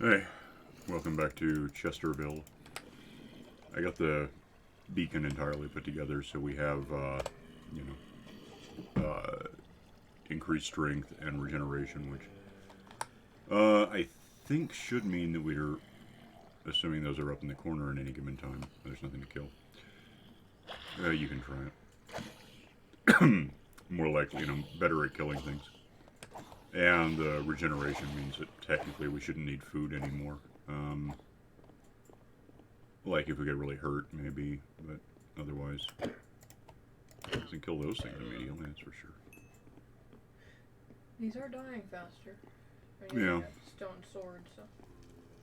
Hey, welcome back to Chesterville. I got the beacon entirely put together, so we have, you know, increased strength and regeneration, which I think should mean that we're assuming those are up in the corner at any given time. There's nothing to kill. You can try it. More likely, better at killing things. And regeneration means that technically we shouldn't need food anymore. Like if we get really hurt, maybe, but otherwise, doesn't kill those things immediately. That's for sure. These are dying faster. And Yeah, stone sword, so.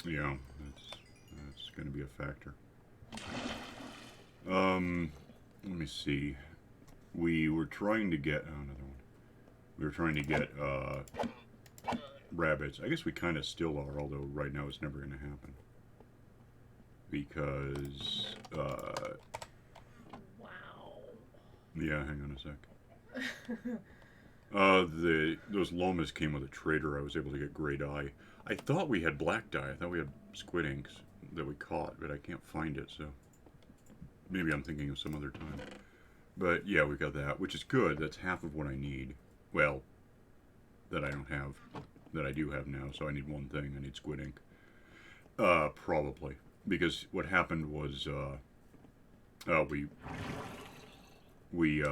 yeah, that's going to be a factor. Let me see. We were trying to get another one. We were trying to get rabbits. I guess we kind of still are, although right now it's never going to happen because Wow. yeah. Hang on a sec. Those lomas came with a trader. I was able to get gray dye. I thought we had black dye. I thought we had squid inks that we caught, but I can't find it. So maybe I'm thinking of some other time. But yeah, we got that, which is good. That's half of what I need. Well, that I don't have, that I do have now. So I need one thing. I need squid ink. Probably because what happened was we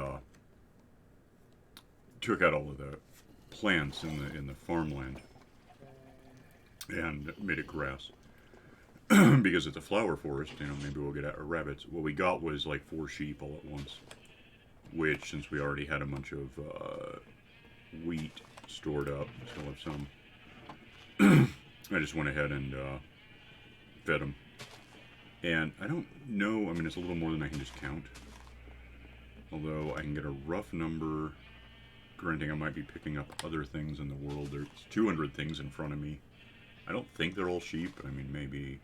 took out all of the plants in the farmland and made it grass because it's a flower forest. Maybe we'll get rabbits. What we got was like 4 sheep all at once, which since we already had a bunch of wheat stored up, still have some. I just went ahead and fed them. And I don't know. I mean, it's a little more than I can just count. Although I can get a rough number. Granting, I might be picking up other things in the world. There's 200 things in front of me. I don't think they're all sheep. I mean, maybe.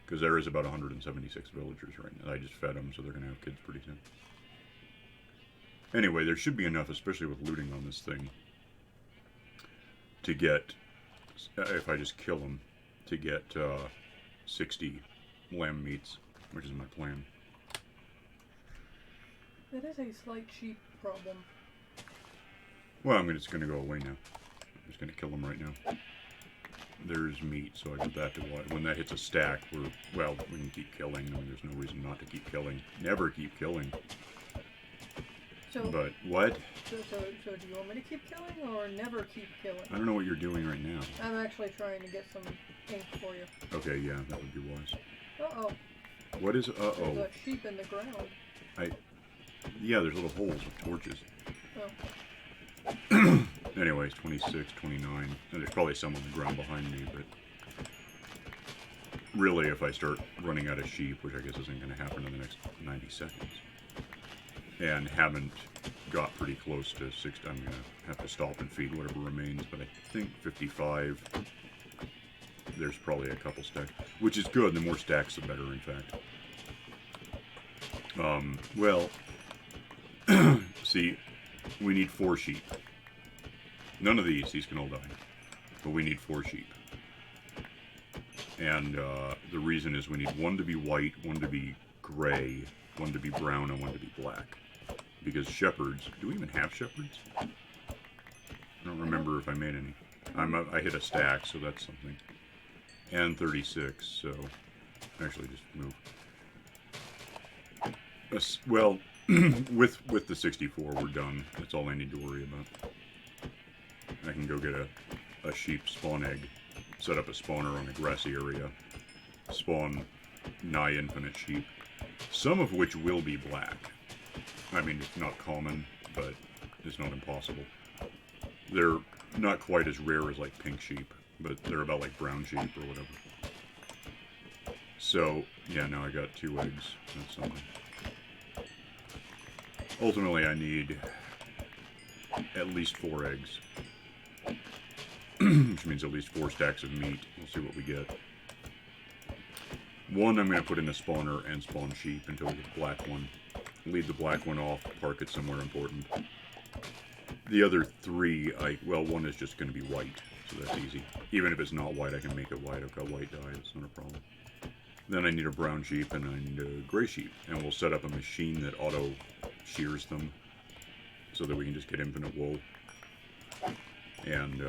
Because there is about 176 villagers right now. I just fed them, so they're going to have kids pretty soon. Anyway, there should be enough, especially with looting on this thing, to get, if I just kill them, to get 60 lamb meats, which is my plan. That is a slight sheep problem. Well, it's going to go away now. I'm just going to kill them right now. There's meat, so I got that to watch. When that hits a stack, we can keep killing. I mean, there's no reason not to keep killing. Never keep killing. So, But what? So do you want me to keep killing or never keep killing? I don't know what you're doing right now. I'm actually trying to get some ink for you. Okay, yeah, that would be wise. Uh-oh. What is There's uh-oh? a sheep in the ground. Yeah, there's little holes with torches. Oh. Anyways, 26, 29. And there's probably some on the ground behind me, but really, if I start running out of sheep, which I guess isn't going to happen in the next 90 seconds, and haven't got pretty close to 60, I'm going to have to stop and feed whatever remains, but I think 55, there's probably a couple stacks, which is good. The more stacks, the better, in fact. See, we need 4 sheep. None of these can all die. But we need 4 sheep. And the reason is we need 1 to be white, 1 to be gray, 1 to be brown, and 1 to be black. Because shepherds... Do we even have shepherds? I don't remember if I made any. I hit a stack, so that's something. And 36, so... Actually, just move. Well, with the 64, we're done. That's all I need to worry about. I can go get a sheep spawn egg, set up a spawner on a grassy area, spawn nigh infinite sheep, some of which will be black. I mean, it's not common, but it's not impossible. They're not quite as rare as like pink sheep, but they're about like brown sheep or whatever. So, yeah, now I got 2 eggs. That's something. Ultimately, I need at least 4 eggs. Which means at least 4 stacks of meat. We'll see what we get. 1 I'm going to put in a spawner and spawn sheep until we get the black one. Leave the black one off, park it somewhere important. The other 3, 1 is just going to be white, So that's easy. Even if it's not white, I can make it white. I've got white dye. It's not a problem. Then I need a brown sheep and I need a gray sheep. And we'll set up a machine that auto shears them so that we can just get infinite wool. And,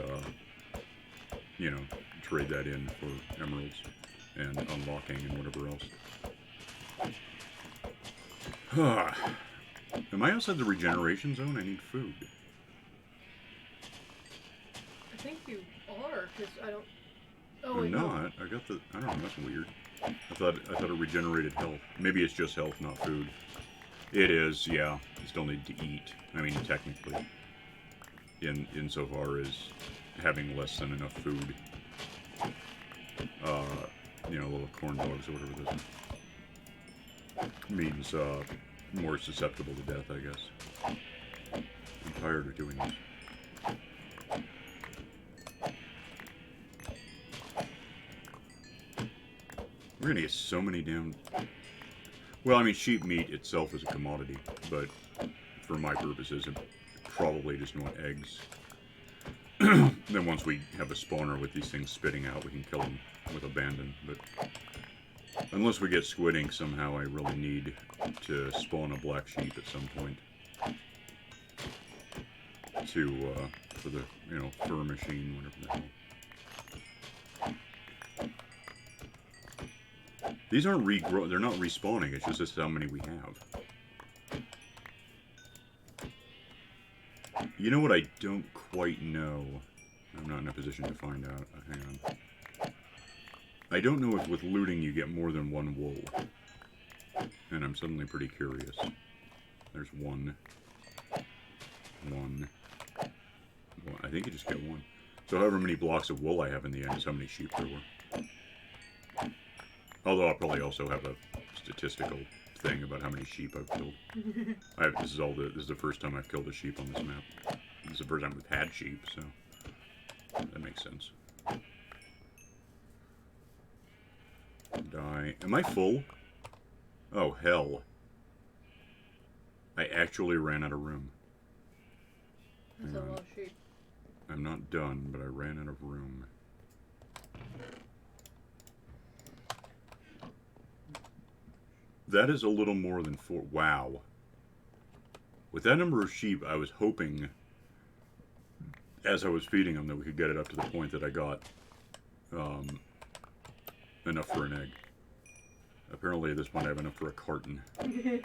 you know, trade that in for emeralds and unlocking and whatever else. Am I outside the regeneration zone? I need food. I think you are, because I don't... Oh, I'm wait, not. I got the... I don't know, that's weird. I thought it regenerated health. Maybe it's just health, not food. It is, yeah. You still need to eat. I mean, technically. Insofar as having less than enough food. You know, little corn dogs or whatever this is. Means, more susceptible to death, I guess. I'm tired of doing this. We're gonna get so many damn... Well, I mean, sheep meat itself is a commodity, but for my purposes, it probably just want eggs. Then once we have a spawner with these things spitting out, we can kill them with abandon, but... Unless we get squid ink somehow, I really need to spawn a black sheep at some point. For the, you know, fur machine, whatever the hell. These aren't they're not respawning, it's just how many we have. You know what I don't quite know? I'm not in a position to find out. Hang on. I don't know if with looting you get more than one wool. And I'm suddenly pretty curious. There's one. I think you just get one. So however many blocks of wool I have in the end is how many sheep there were. Although I'll probably also have a statistical thing about how many sheep I've killed. This is the first time I've killed a sheep on this map. This is the first time we've had sheep, so that makes sense. Die. Am I full? Oh, hell. I actually ran out of room. That's a lot of sheep. I'm not done, but I ran out of room. That is a little more than 4. Wow. With that number of sheep, I was hoping, as I was feeding them, that we could get it up to the point that I got enough for an egg. Apparently at this point I have enough for a carton. Now you're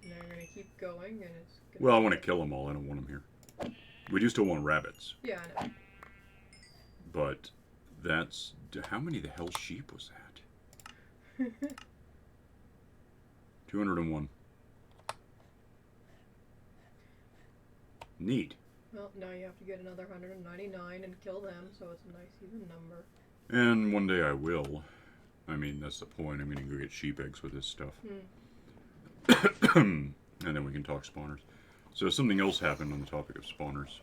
gonna keep going, and it's gonna... Well, I want to kill them all. I don't want them here. We do still want rabbits. Yeah, I know. But that's... How many the hell sheep was that? 201. Neat. Well, now you have to get another 199 and kill them, so it's a nice even number. And one day I will. I mean, that's the point. I'm going to go get sheep eggs with this stuff. And then we can talk spawners. So something else happened on the topic of spawners.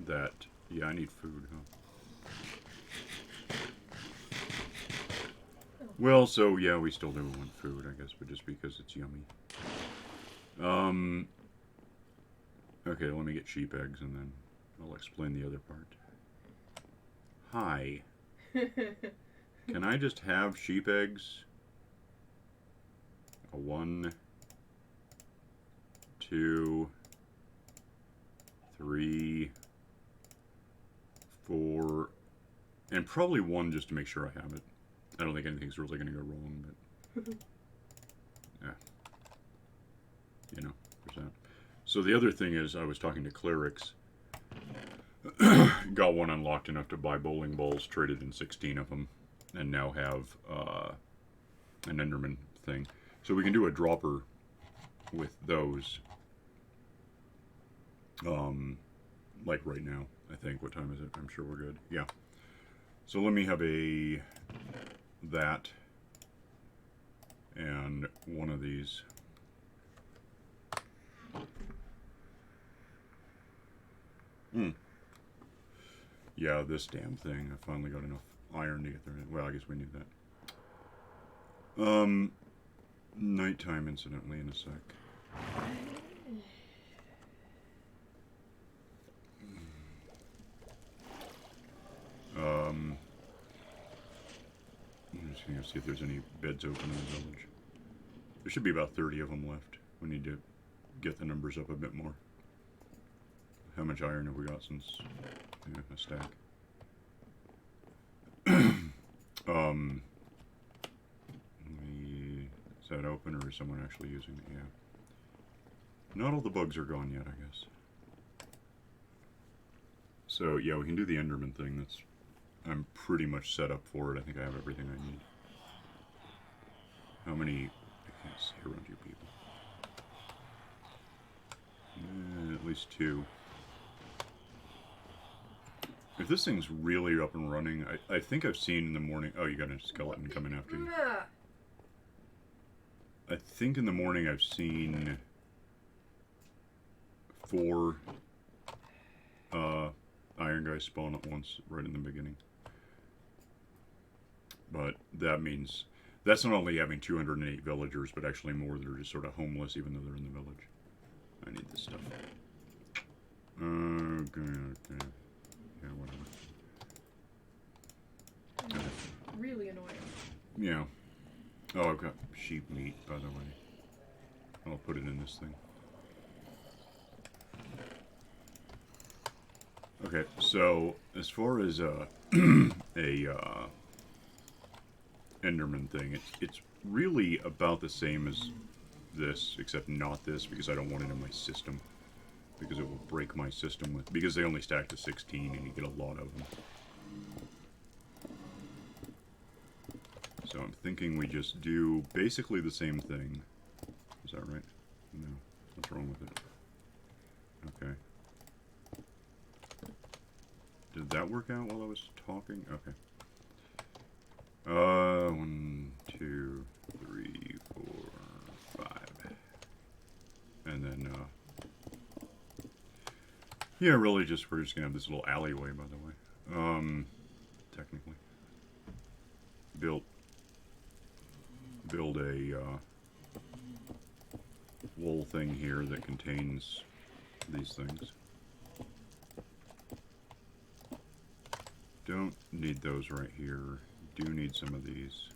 That, yeah, I need food, huh? Well, so, yeah, we still do want food, I guess, but just because it's yummy. Okay, let me get sheep eggs, and then I'll explain the other part. Hi. Can I just have sheep eggs? 1, 2, 3, 4, and probably 1 just to make sure I have it. I don't think anything's really going to go wrong, but yeah, you know, there's that. So the other thing is, I was talking to clerics, got one unlocked enough to buy bowling balls, traded in 16 of them, and now have an Enderman thing. So we can do a dropper with those, like right now, I think. What time is it? I'm sure we're good. Yeah. So let me have that and one of these. Yeah, this damn thing. I finally got enough iron to get there. Well, I guess we need that. Nighttime, incidentally, in a sec. looking to see if there's any beds open in the village. There should be about 30 of them left. We need to get the numbers up a bit more. How much iron have we got since... yeah, a stack. Is that open, or is someone actually using it? Yeah. Not all the bugs are gone yet, I guess. So, yeah, we can do the Enderman thing. That's... I'm pretty much set up for it. I think I have everything I need. How many... I can't see around you people. At least 2. If this thing's really up and running, I think I've seen in the morning... Oh, you got a skeleton coming after you. I think in the morning I've seen 4 iron guys spawn at once, right in the beginning. But that means... That's not only having 208 villagers, but actually more that are just sort of homeless even though they're in the village. I need this stuff. Okay. Yeah, whatever. It's really annoying. Yeah. Oh, I've got sheep meat, by the way. I'll put it in this thing. Okay, so as far as a Enderman thing, it's really about the same as this, except not this, because I don't want it in my system. Because it will break my system with... Because they only stack to 16 and you get a lot of them. So I'm thinking we just do basically the same thing. Is that right? No. What's wrong with it? Okay. Did that work out while I was talking? Okay. 1, 2, 3, 4, 5. And then, yeah, really just, we're just gonna have this little alleyway, by the way. Technically. Build a, wool thing here that contains these things. Don't need those right here. Do need some of these.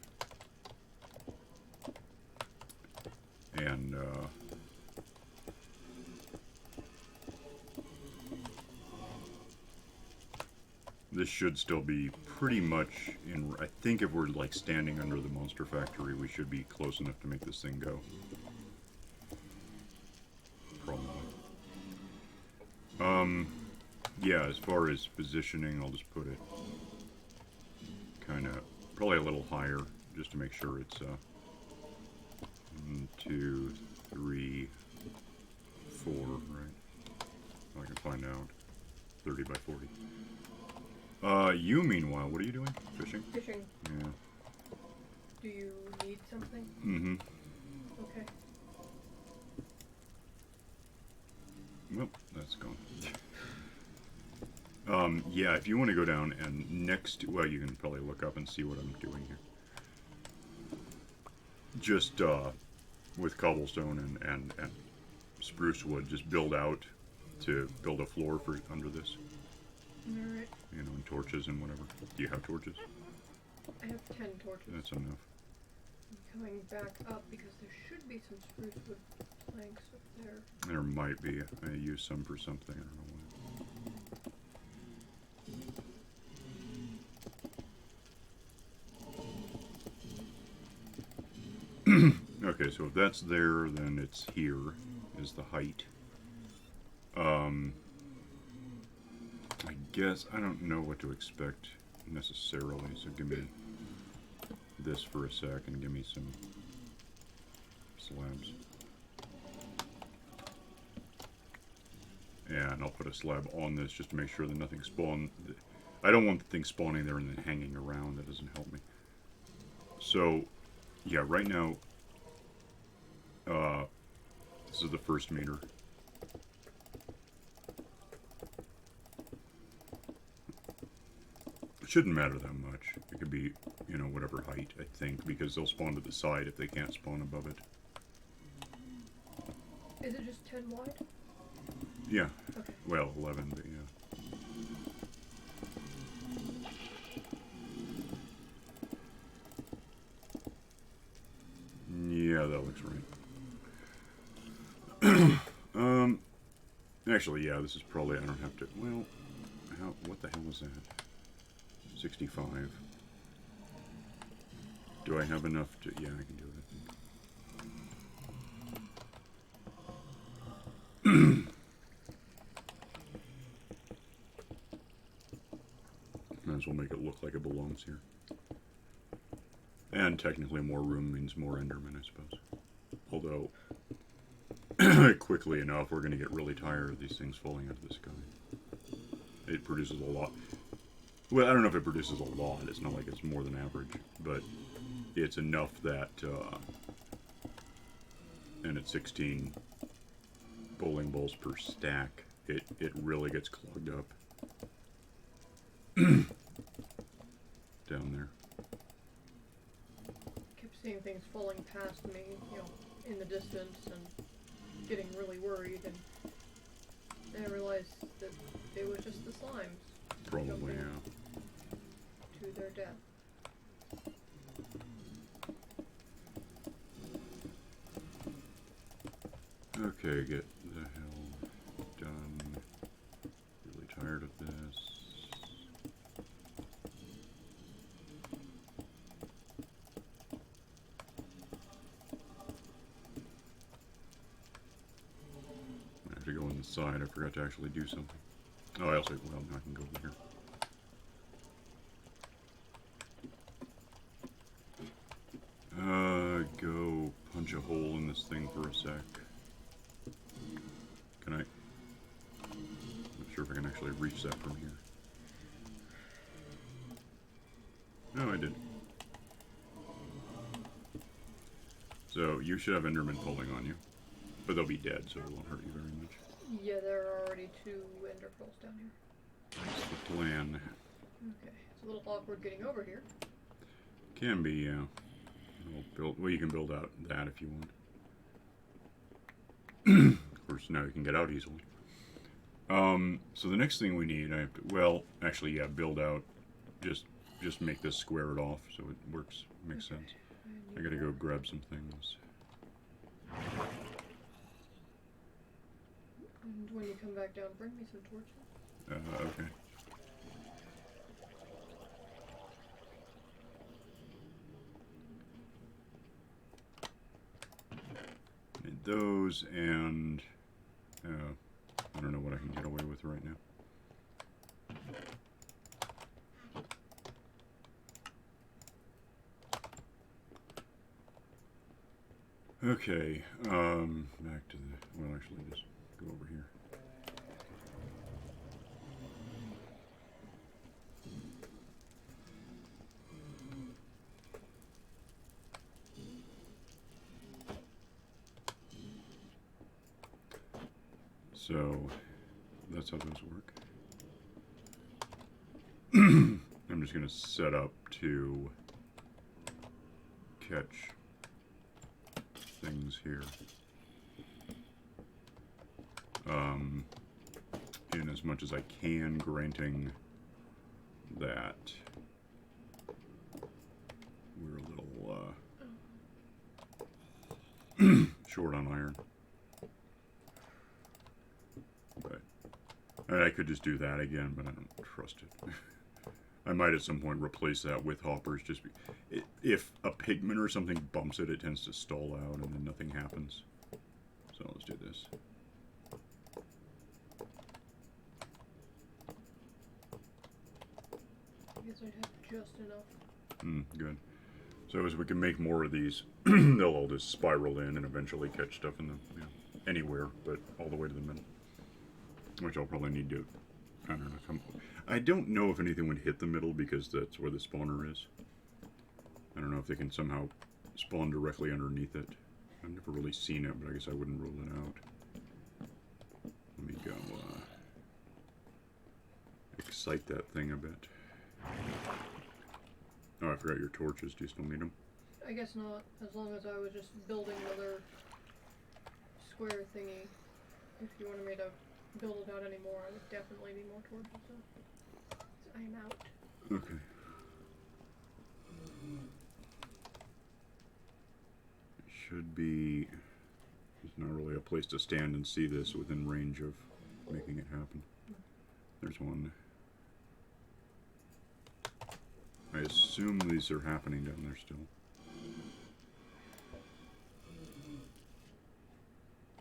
And, this should still be pretty much in... I think if we're, like, standing under the monster factory, we should be close enough to make this thing go. Probably. Yeah, as far as positioning, I'll just put it kind of... probably a little higher, just to make sure it's, 1, 2, 3, 4, right? I can find out. 30 by 40. You meanwhile, what are you doing? Fishing? Fishing. Yeah. Do you need something? Mm-hmm. Okay. Well, that's gone. Yeah, if you want to go down and next... Well, you can probably look up and see what I'm doing here. Just, with cobblestone and spruce wood, just build out to build a floor for under this. Alright. You know, and torches and whatever. Do you have torches? I have 10 torches. That's enough. I'm coming back up because there should be some spruce wood planks up there. There might be. I used some for something. I don't know what. Okay, so if that's there, then it's here, is the height. I guess, I don't know what to expect necessarily, so give me this for a sec and give me some slabs. And I'll put a slab on this just to make sure that nothing spawn. I don't want the thing spawning there and then hanging around. That doesn't help me. So, yeah, right now, this is the first meter. It shouldn't matter that much. It could be, you know, whatever height, I think, because they'll spawn to the side if they can't spawn above it. Is it just 10 wide? Yeah. Okay. Well, 11, but yeah. that looks right. Actually, yeah, this is probably, I don't have to, well, what the hell was that? 65. Do I have enough to, yeah, I can do it, I think. Might as well make it look like it belongs here. And technically more room means more Endermen, I suppose. Although, quickly enough, we're going to get really tired of these things falling out of the sky. It produces a lot. Well, I don't know if it produces a lot. It's not like it's more than average. But it's enough that, and at 16 bowling balls per stack, it really gets clogged up. Down there. Kept seeing things falling past me, you know, in the distance, and getting really worried, and then I realized that it was just the slimes. Probably, yeah. To their death. Okay, get the hell done. Really tired of this. I have to go on the side. I forgot to actually do something. Oh, I also, well, now I can go over here. Go punch a hole in this thing for a sec. Can I? Not sure if I can actually reach that from here. No, I did. So, you should have Endermen pulling on you. But they'll be dead, so it won't hurt you very much. Yeah, there are already 2 ender pearls down here. That's the plan. Okay, it's a little awkward getting over here. Can be, yeah. Well, you can build out that if you want. Of course, now you can get out easily. So the next thing we need, I have to, well, actually, yeah, build out. Just make this square it off so it works, makes sense. I gotta go grab some things. And when you come back down, bring me some torches. Okay. Need those, and I don't know what I can get away with right now. Okay, back to the, well, actually, just go over here. So, that's how those work. I'm just going to set up to catch things here. In as much as I can, granting that we're a little short on iron. But I could just do that again, but I don't trust it. I might at some point replace that with hoppers. If a pigment or something bumps it, it tends to stall out and then nothing happens. So let's do this. I guess I'd have just enough. Good. So as we can make more of these, they'll all just spiral in and eventually catch stuff in the, anywhere, but all the way to the middle. Which I'll probably need to, I don't know, I don't know if anything would hit the middle because that's where the spawner is. I don't know if they can somehow spawn directly underneath it. I've never really seen it, but I guess I wouldn't rule it out. Let me go, excite that thing a bit. Oh, I forgot your torches. Do you still need them? I guess not, as long as I was just building another square thingy. If you wanted me to build it out anymore, I would definitely need more torches, so I'm out. Okay. should be... There's not really a place to stand and see this within range of making it happen. There's one. I assume these are happening down there still.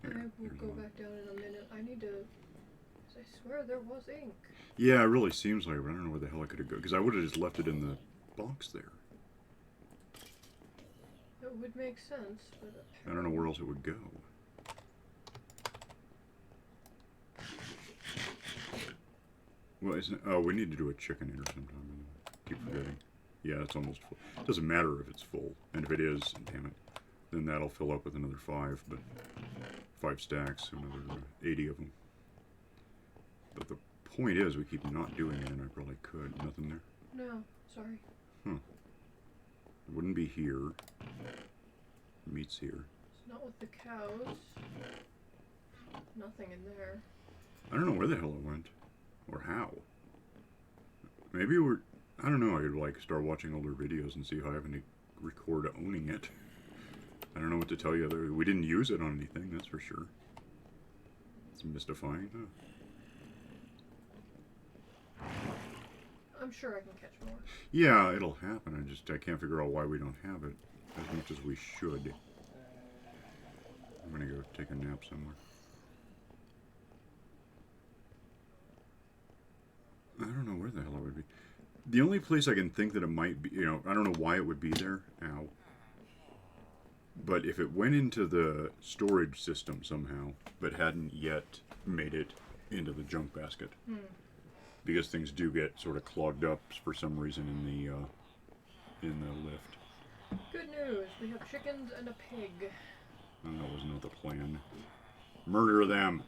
I will go back down in a minute. I need to... I swear there was ink. Yeah, it really seems like it, but I don't know where the hell I could have gone. Because I would have just left it in the box there. It would make sense, but... I don't know where else it would go. Well, isn't it, oh, we need to do a chicken dinner sometime. I keep forgetting. Yeah, it's almost full. It doesn't matter if it's full. And if it is, damn it, then that'll fill up with another 5. But 5 stacks, so another 80 of them. But the point is, we keep not doing it, and I probably could. Nothing there? No, sorry. Huh. It wouldn't be here. Meat's here. It's not with the cows. Nothing in there. I don't know where the hell it went. Or how. Maybe we're... I don't know, I could like start watching older videos and see how I have to record owning it. I don't know what to tell you. We didn't use it on anything, that's for sure. It's mystifying. Huh? I'm sure I can catch more. Yeah, it'll happen. I can't figure out why we don't have it as much as we should. I'm gonna go take a nap somewhere. I don't know where the hell it would be. The only place I can think that it might be, you know, I don't know why it would be there. Ow. But if it went into the storage system somehow, but hadn't yet made it into the junk basket. Because things do get sort of clogged up for some reason in the lift. Good news, we have chickens and a pig. Oh, that wasn't the plan. Murder them.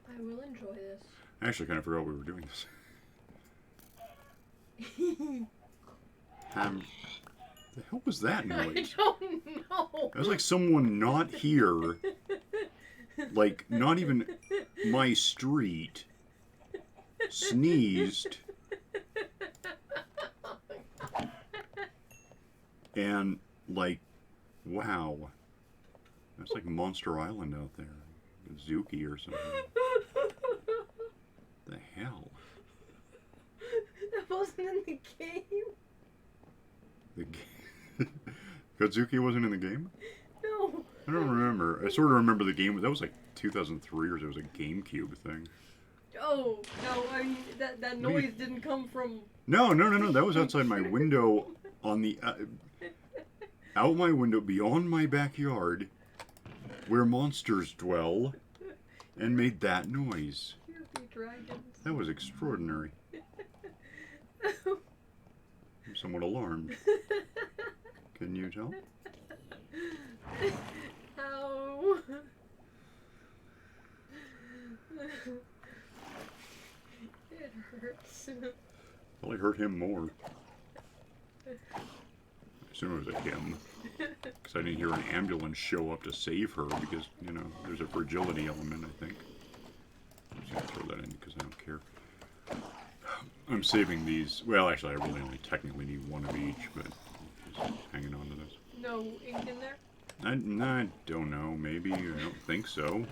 I will enjoy this. I actually kind of forgot we were doing this. The hell was that noise? I don't know. That was like someone not here, like not even my street, sneezed, and like, wow, that's like Monster Island out there, Zuki or something. The hell? That wasn't in the game. The game? Godzuki wasn't in the game? No. I don't remember. I sort of remember the game. That was like 2003 or it was a GameCube thing. Oh, no, I mean, that noise didn't come from... No. That was outside my window on the... out my window, beyond my backyard, where monsters dwell, and made that noise. Dragons. That was extraordinary. I'm somewhat alarmed. Can you tell? Ow. It hurts. Probably hurt him more. I assume it was a him. Because I didn't hear an ambulance show up to save her because, you know, there's a fragility element, I think. I'm just going to throw that in because I don't care. I'm saving these. Well, actually, I really only technically need one of each, but just hanging on to this. No ink in there? I don't know. Maybe. I don't think so.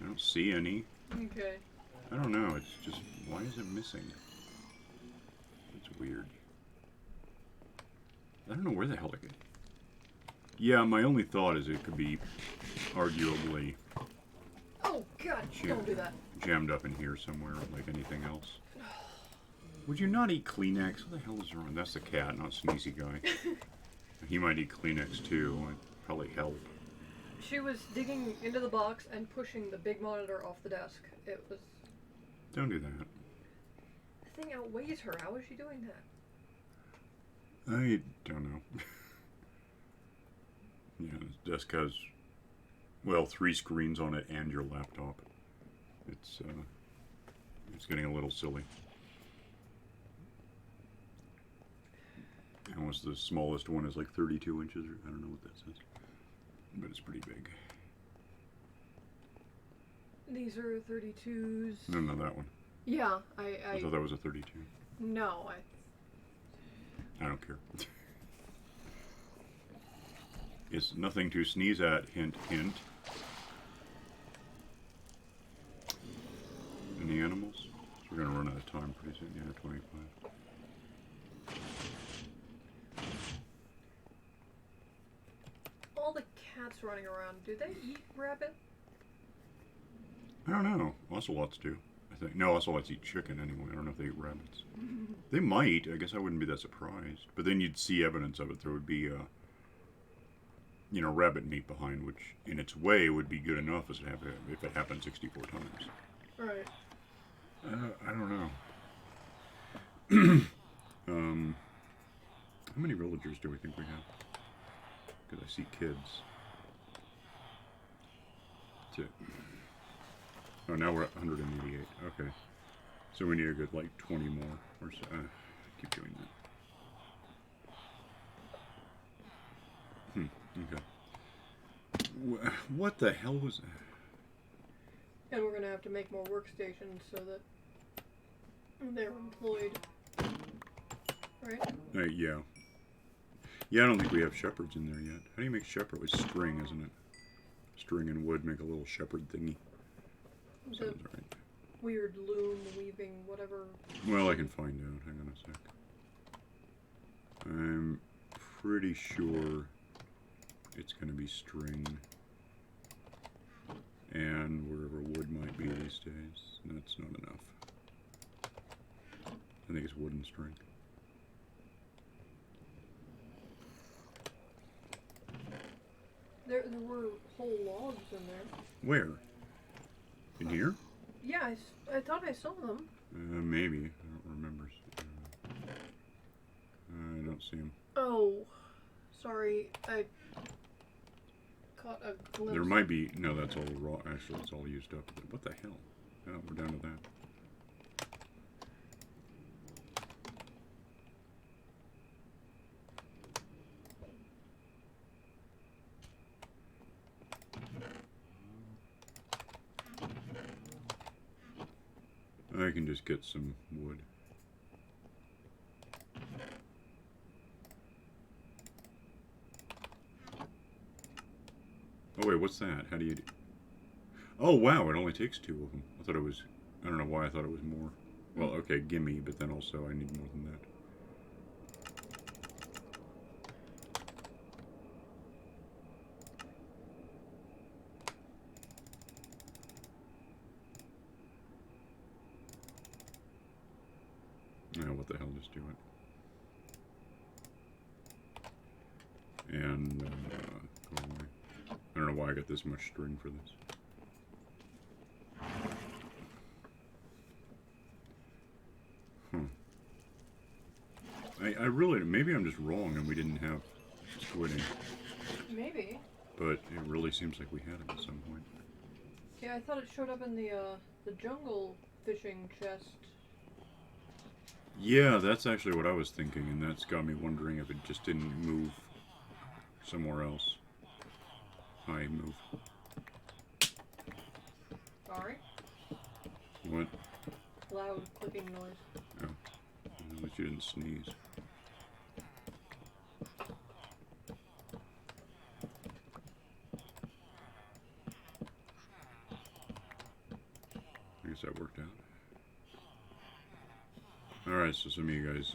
I don't see any. Okay. I don't know. It's just, why is it missing? It's weird. I don't know where the hell it could. Yeah, my only thought is it could be arguably Oh, God, don't do that. jammed up in here somewhere like anything else. Would you not eat Kleenex? What the hell is wrong? That's the cat, not Sneezy Guy. He might eat Kleenex too. It'd probably help. She was digging into the box and pushing the big monitor off the desk. It was... Don't do that. The thing outweighs her. How is she doing that? I don't know. Yeah, this desk has, well, 3 screens on it and your laptop. It's getting a little silly. And was the smallest one is like 32 inches, or I don't know what that says. But it's pretty big. These are 32s. No, that one. Yeah, I thought that was a 32. No, I don't care. It's nothing to sneeze at, hint, hint. Any animals? We're gonna run out of time pretty soon. Yeah, 25. All the cats running around, do they eat rabbit? I don't know. Ocelots do. I think. No, ocelots eat chicken anyway. I don't know if they eat rabbits. They might. I guess I wouldn't be that surprised. But then you'd see evidence of it. There would be, rabbit meat behind, which in its way would be good enough as if it happened 64 times. Right. I don't know. How many villagers do we think we have? Because I see kids. That's it. Oh, now we're at 188. Okay. So we need a good, 20 more. Or so. Keep doing that. Okay. What the hell was that? And we're going to have to make more workstations so that they're employed. Right? Yeah. Yeah, I don't think we have shepherds in there yet. How do you make shepherd? With string, isn't it? String and wood make a little shepherd thingy. Sounds right. Weird loom weaving, whatever. Well, I can find out. Hang on a sec. I'm pretty sure it's going to be string. And wherever wood might be these days. That's not enough. I think it's wood and string. There were whole logs in there. Where? In here? Yeah, I thought I saw them. Maybe. I don't remember. I don't see them. Oh, sorry. I caught a glimpse. There might be. No, that's all raw. Actually, it's all used up. What the hell? Oh, we're down to that. I can just get some wood. Oh wait, what's that? How do you do? Oh wow, it only takes 2 of them. I thought it was, I don't know why I thought it was more. Well, okay, gimme, but then also I need more than that. Oh, what the hell, just do it. And, go away. I don't know why I got this much string for this. I really, maybe I'm just wrong and we didn't have squidding. Maybe. But it really seems like we had it at some point. Yeah, I thought it showed up in the jungle fishing chest. Yeah, that's actually what I was thinking, and that's got me wondering if it just didn't move somewhere else. Hi, move. Sorry. What? Loud clicking noise. Oh. At least you didn't sneeze. I guess that worked out. Alright, so some of you guys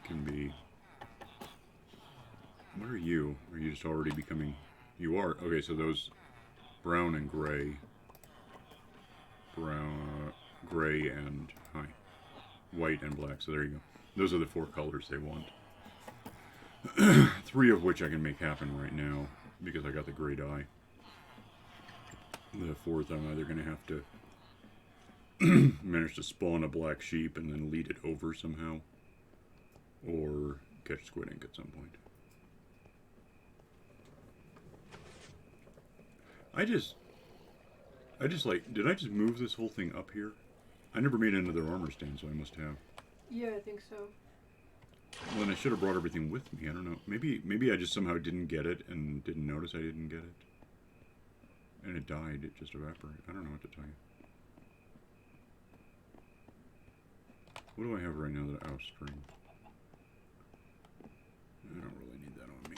can be... What are you? Are you just already becoming... You are. Okay, so those brown and gray. Brown, gray, and... Hi. White and black, so there you go. Those are the 4 colors they want. 3 of which I can make happen right now, because I got the gray dye. The 4th I'm either going to have to manage to spawn a black sheep and then lead it over somehow, or catch squid ink at some point. I just like, did I just move this whole thing up here? I never made another armor stand, so I must have. Yeah, I think so. Well, then I should have brought everything with me. I don't know. Maybe I just somehow didn't get it and didn't notice I didn't get it. And it died. It just evaporated. I don't know what to tell you. What do I have right now that... Oh, string. I don't really need that on me.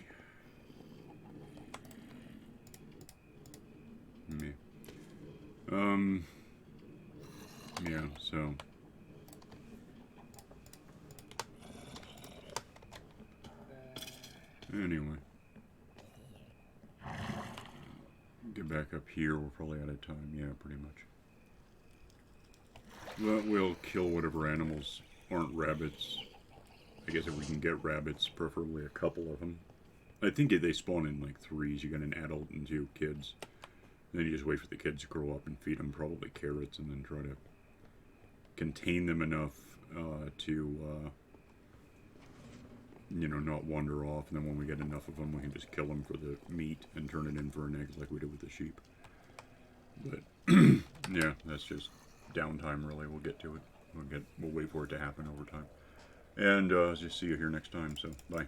Yeah, so. Anyway. Get back up here, we're probably out of time. Yeah, pretty much. But we'll kill whatever animals aren't rabbits. I guess if we can get rabbits, preferably a couple of them. I think they spawn in like threes. You got an adult and 2 kids. Then you just wait for the kids to grow up and feed them probably carrots, and then try to contain them enough to, you know, not wander off. And then when we get enough of them, we can just kill them for the meat and turn it in for an egg like we did with the sheep. But yeah, that's just downtime. Really, we'll get to it. We'll wait for it to happen over time. And just see you here next time. So bye.